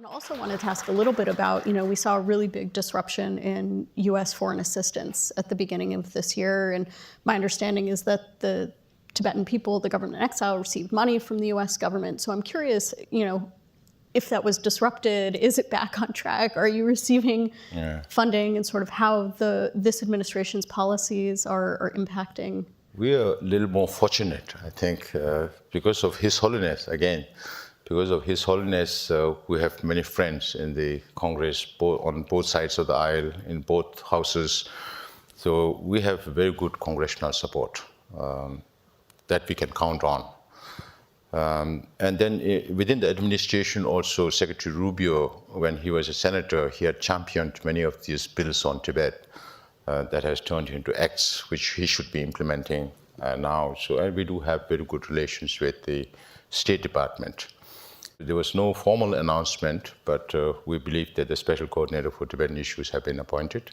also wanted to ask a little bit about, we saw a really big disruption in U.S. foreign assistance at the beginning of this year. And my understanding is that the Tibetan people, the government in exile, received money from the U.S. government. So I'm curious, if that was disrupted, is it back on track? Are you receiving funding, and sort of how this administration's policies are impacting? We are a little more fortunate, I think, because of His Holiness, again. Because of His Holiness, we have many friends in the Congress, on both sides of the aisle, in both houses. So we have very good congressional support that we can count on. And then within the administration also, Secretary Rubio, when he was a senator, he had championed many of these bills on Tibet that has turned into acts, which he should be implementing now. So we do have very good relations with the State Department. There was no formal announcement, but we believe that the Special Coordinator for Tibetan Issues have been appointed.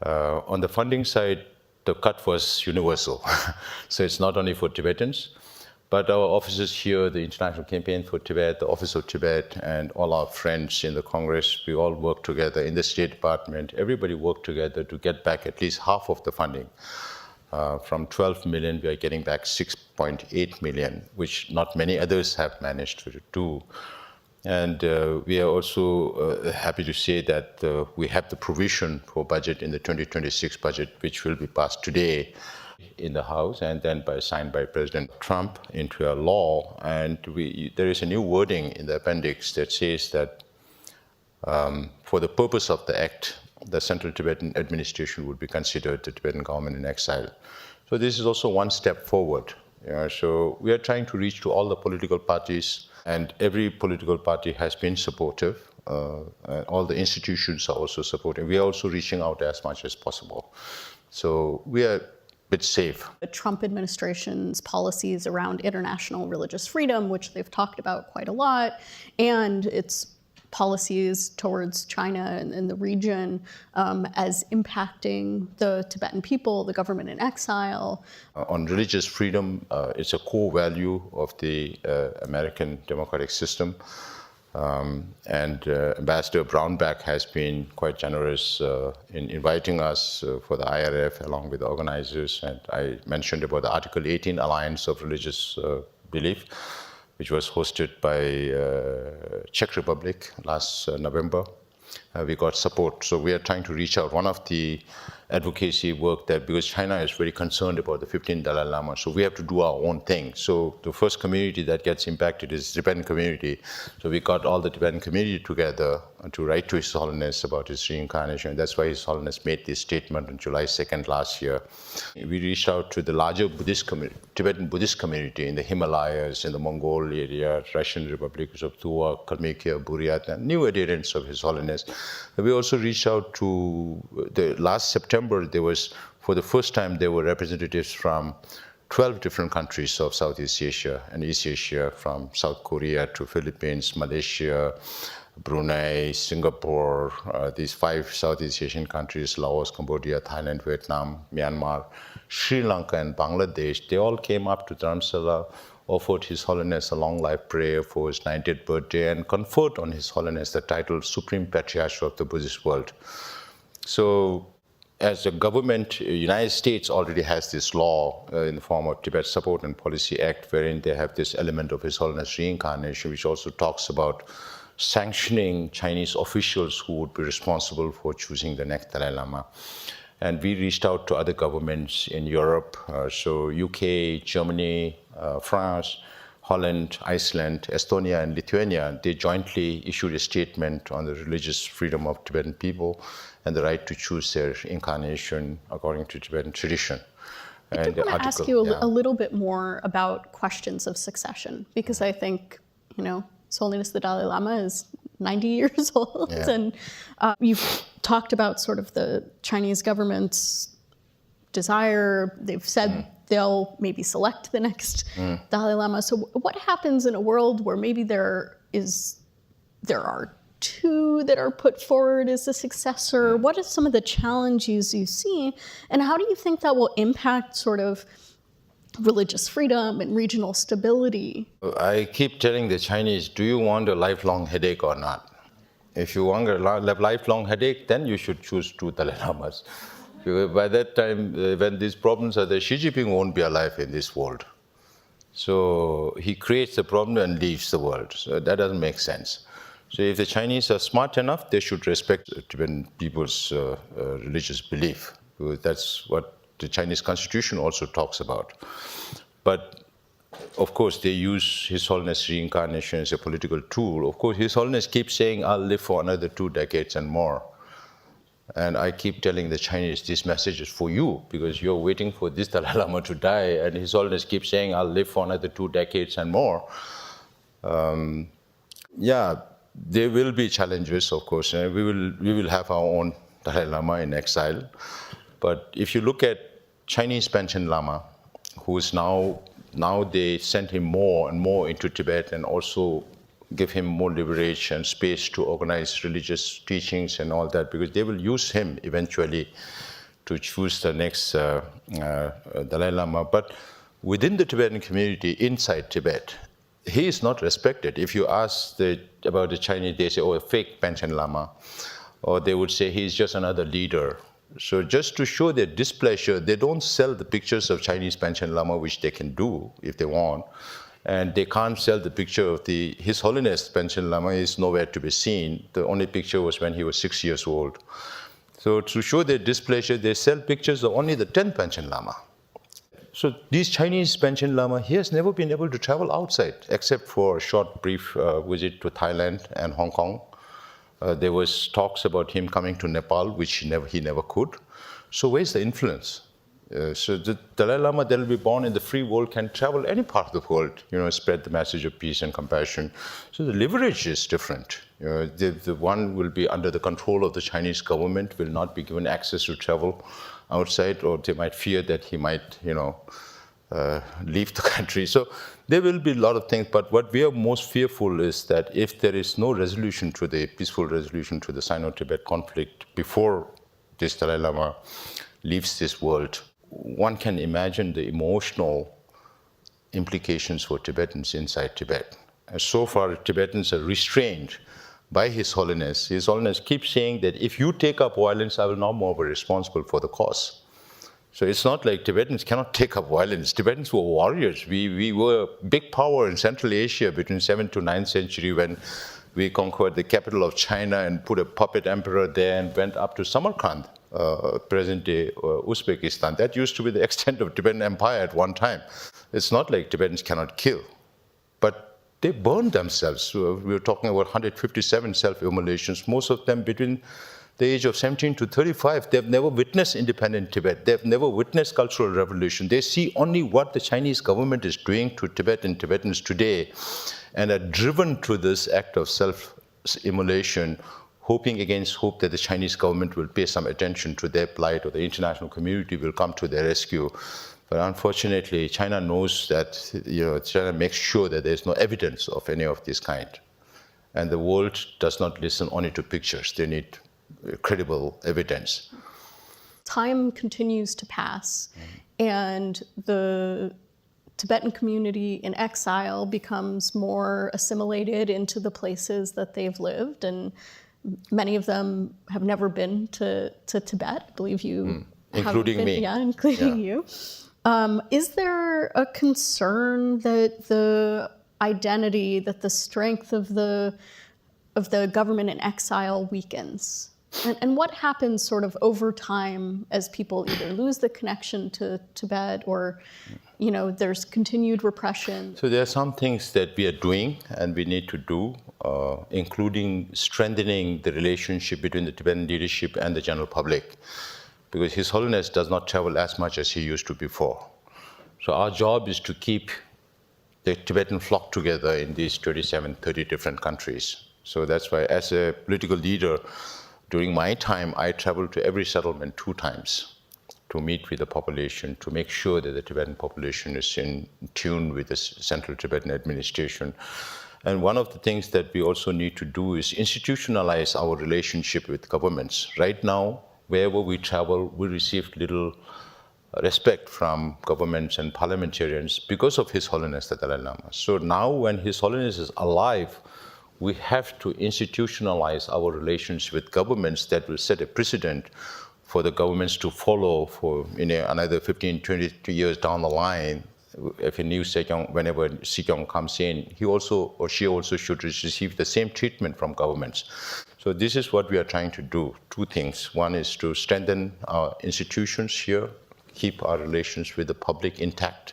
On the funding side, the cut was universal. So it's not only for Tibetans, but our offices here, the International Campaign for Tibet, the Office of Tibet, and all our friends in the Congress, we all work together in the State Department. Everybody worked together to get back at least half of the funding. From 12 million, we are getting back 6.8 million, which not many others have managed to do. And we are also happy to say that we have the provision for budget in the 2026 budget, which will be passed today in the House and then signed by President Trump into a law. And there is a new wording in the appendix that says that for the purpose of the act, the Central Tibetan Administration would be considered the Tibetan government in exile. So this is also one step forward. So we are trying to reach to all the political parties, and every political party has been supportive. And all the institutions are also supportive. We are also reaching out as much as possible. So we are a bit safe. The Trump administration's policies around international religious freedom, which they've talked about quite a lot, and its policies towards China and the region as impacting the Tibetan people, the government in exile. On religious freedom, it's a core value of the American democratic system. And Ambassador Brownback has been quite generous in inviting us for the IRF along with the organizers. And I mentioned about the Article 18 Alliance of Religious Belief, which was hosted by Czech Republic last November. We got support. So we are trying to reach out. One of the advocacy work that, because China is very concerned about the 15th Dalai Lama, so we have to do our own thing. So the first community that gets impacted is the Tibetan community. So we got all the Tibetan community together to write to His Holiness about his reincarnation. That's why His Holiness made this statement on July 2nd last year. We reached out to the larger Tibetan Buddhist community in the Himalayas, in the Mongol area, Russian Republics of Tuva, Kalmykia, Buryat, and new adherents of His Holiness. We also reached out to last September, for the first time, there were representatives from 12 different countries of Southeast Asia and East Asia, from South Korea to Philippines, Malaysia, Brunei, Singapore, these 5 Southeast Asian countries, Laos, Cambodia, Thailand, Vietnam, Myanmar, Sri Lanka, and Bangladesh. They all came up to Dharamsala, offered His Holiness a long life prayer for his 90th birthday, and conferred on His Holiness the title Supreme Patriarch of the Buddhist world. So as a government, United States already has this law in the form of Tibet Support and Policy Act, wherein they have this element of His Holiness reincarnation, which also talks about sanctioning Chinese officials who would be responsible for choosing the next Dalai Lama. And we reached out to other governments in Europe, so UK, Germany, France, Holland, Iceland, Estonia, and Lithuania. They jointly issued a statement on the religious freedom of Tibetan people and the right to choose their incarnation according to Tibetan tradition. I did want to ask you a little bit more about questions of succession, because I think, His Holiness the Dalai Lama is 90 years old, and you've talked about sort of the Chinese government's desire. They've said they'll maybe select the next Dalai Lama. So what happens in a world where maybe there are 2 that are put forward as a successor? What are some of the challenges you see, and how do you think that will impact sort of religious freedom and regional stability. I keep telling the Chinese, do you want a lifelong headache or not? If you want a lifelong headache, then you should choose two Dalai Lamas. Because by that time, when these problems are there, Xi Jinping won't be alive in this world. So he creates the problem and leaves the world. So that doesn't make sense. So if the Chinese are smart enough, they should respect Tibetan people's religious belief. Because that's what the Chinese constitution also talks about. But of course, they use His Holiness reincarnation as a political tool. Of course, His Holiness keeps saying, I'll live for another 2 decades and more. And I keep telling the Chinese, this message is for you, because you're waiting for this Dalai Lama to die, and His Holiness keeps saying, I'll live for another 2 decades and more. Yeah, there will be challenges, of course, and we will have our own Dalai Lama in exile. But if you look at Chinese Panchen Lama, who is now they send him more and more into Tibet and also give him more liberation, space to organize religious teachings and all that, because they will use him eventually to choose the next Dalai Lama. But within the Tibetan community, inside Tibet, he is not respected. If you ask about the Chinese, they say, oh, a fake Panchen Lama, or they would say he's just another leader. So just to show their displeasure, they don't sell the pictures of Chinese Panchen Lama, which they can do if they want. And they can't sell the picture of His Holiness Panchen Lama is nowhere to be seen. The only picture was when he was 6 years old. So to show their displeasure, they sell pictures of only the 10th Panchen Lama. So these Chinese Panchen Lama, he has never been able to travel outside, except for a short, brief visit to Thailand and Hong Kong. There was talks about him coming to Nepal, which he never could. So where's the influence? So the Dalai Lama that will be born in the free world can travel any part of the world, spread the message of peace and compassion. So the leverage is different. The one will be under the control of the Chinese government, will not be given access to travel outside, or they might fear that he might, leave the country. So there will be a lot of things, but what we are most fearful is that if there is no resolution to the peaceful resolution to the Sino-Tibet conflict before this Dalai Lama leaves this world, one can imagine the emotional implications for Tibetans inside Tibet. And so far, Tibetans are restrained by His Holiness. His Holiness keeps saying that if you take up violence, I will no more be responsible for the cause. So it's not like Tibetans cannot take up violence. Tibetans were warriors. We were a big power in Central Asia between 7th to 9th century when we conquered the capital of China and put a puppet emperor there and went up to Samarkand, present-day Uzbekistan. That used to be the extent of Tibetan Empire at one time. It's not like Tibetans cannot kill, but they burned themselves. We were talking about 157 self-immolations, most of them between the age of 17 to 35. They've never witnessed independent Tibet. They've never witnessed cultural revolution. They see only what the Chinese government is doing to Tibet and Tibetans today, and are driven to this act of self-immolation, hoping against hope that the Chinese government will pay some attention to their plight, or the international community will come to their rescue. But unfortunately, China knows that, China makes sure that there's no evidence of any of this kind. And the world does not listen only to pictures. They need credible evidence. Time continues to pass, and the Tibetan community in exile becomes more assimilated into the places that they've lived, and many of them have never been to Tibet. I believe you including me. Yeah, including you. Is there a concern that the identity, that the strength of the government in exile weakens? And what happens sort of over time as people either lose the connection to Tibet, or there's continued repression? So there are some things that we are doing and we need to do, including strengthening the relationship between the Tibetan leadership and the general public, because His Holiness does not travel as much as he used to before. So our job is to keep the Tibetan flock together in these 27, 30 different countries. So that's why, as a political leader, during my time, I traveled to every settlement 2 times to meet with the population, to make sure that the Tibetan population is in tune with the Central Tibetan administration. And one of the things that we also need to do is institutionalize our relationship with governments. Right now, wherever we travel, we receive little respect from governments and parliamentarians because of His Holiness the Dalai Lama. So now when His Holiness is alive, we have to institutionalize our relations with governments that will set a precedent for the governments to follow for another 15, 20 years down the line. If a new Sikyong, whenever Sikyong comes in, he also or she also should receive the same treatment from governments. So this is what we are trying to do. Two things. One is to strengthen our institutions here, keep our relations with the public intact,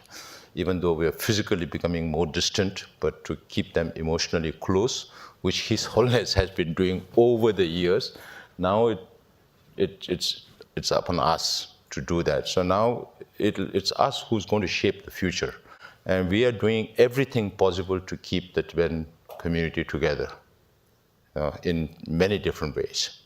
even though we are physically becoming more distant, but to keep them emotionally close, which His Holiness has been doing over the years. Now it's upon us to do that. So now it's us who's going to shape the future. And we are doing everything possible to keep the Tibetan community together in many different ways.